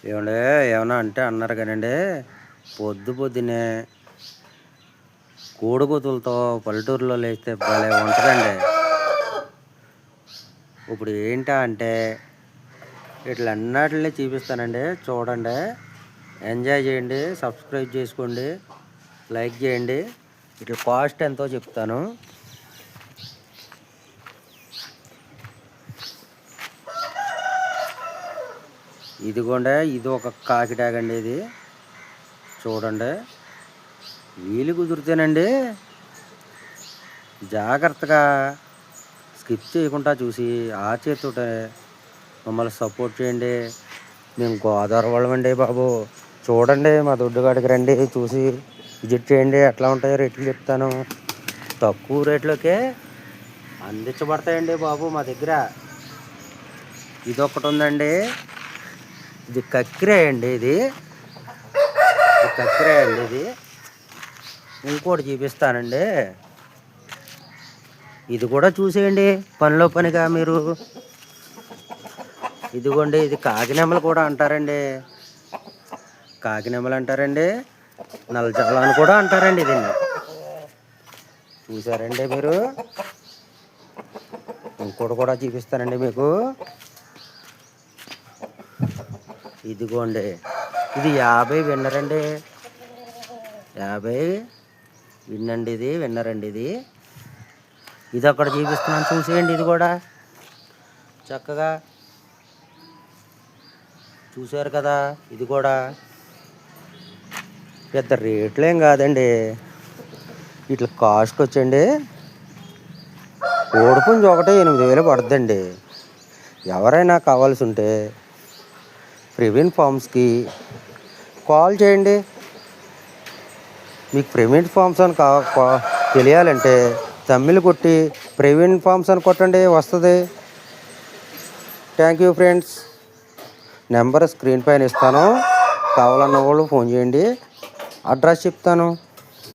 ఏమండే ఏమన్నా అంటే అన్నారు కానండి, పొద్దున్నే కోడికూతులతో పల్లెటూరులో లేస్తే భలే ఉంటుందండి. ఇప్పుడు ఏంటా అంటే వీటిలన్నిటిని చూపిస్తానండి, చూడండి, ఎంజాయ్ చేయండి, సబ్స్క్రైబ్ చేసుకోండి, లైక్ చేయండి. వీటి కాస్ట్ ఎంతో చెప్తాను. ఇదిగోండి, ఇది ఒక కాకిటాక్ అండి. ఇది చూడండి, వీలు కుదిరితేనండి జాగ్రత్తగా స్కిప్ చేయకుండా చూసి ఆ చేతితో మమ్మల్ని సపోర్ట్ చేయండి. మేము గోదావరి వాళ్ళమండి బాబు. చూడండి, మా దొడ్డుగాడికి రండి, చూసి విజిట్ చేయండి. ఎట్లా ఉంటాయో రేట్లు చెప్తాను. తక్కువ రేట్లోకే అందించబడతాయండి బాబు మా దగ్గర. ఇదొకటి ఉందండి, ఇది కక్కిరాయ అండి. ఇది కక్కిరాయ అండి. ఇది ఇంకోటి చూపిస్తానండి, ఇది కూడా చూసేయండి పనిలో పనిగా మీరు. ఇదిగోండి, ఇది కాకినెమ్మలు కూడా అంటారండి. కాకినెమ్మలు అంటారండి, నల్లజాల అని కూడా అంటారండి. దీన్ని చూసారండి మీరు. ఇంకోటి కూడా చూపిస్తానండి మీకు. ఇదిగోండి, ఇది 50 విన్నరండి. 50 విన్నండి. ఇది విన్నరండి. ఇది అక్కడ చూపిస్తున్నాను, చూసేయండి. ఇది కూడా చక్కగా చూశారు కదా. ఇది కూడా పెద్ద రేట్లేం కాదండి. ఇట్లా కాస్ట్ వచ్చండి, కోడిపుంజు ఒకటే 8,000 పడుతుందండి. ఎవరైనా కావాల్సి ఉంటే ప్రవీణ్ ఫార్మ్స్కి కాల్ చేయండి. మీకు ప్రవీణ్ ఫార్మ్స్ అని తెలియాలంటే తమిళ్ కొట్టి ప్రవీణ్ ఫార్మ్స్ అని కొట్టండి, వస్తుంది. Thank you friends. Number screen పైన ఇస్తాను, కావాలన్న వాళ్ళు ఫోన్ చేయండి. అడ్రస్ చెప్తాను.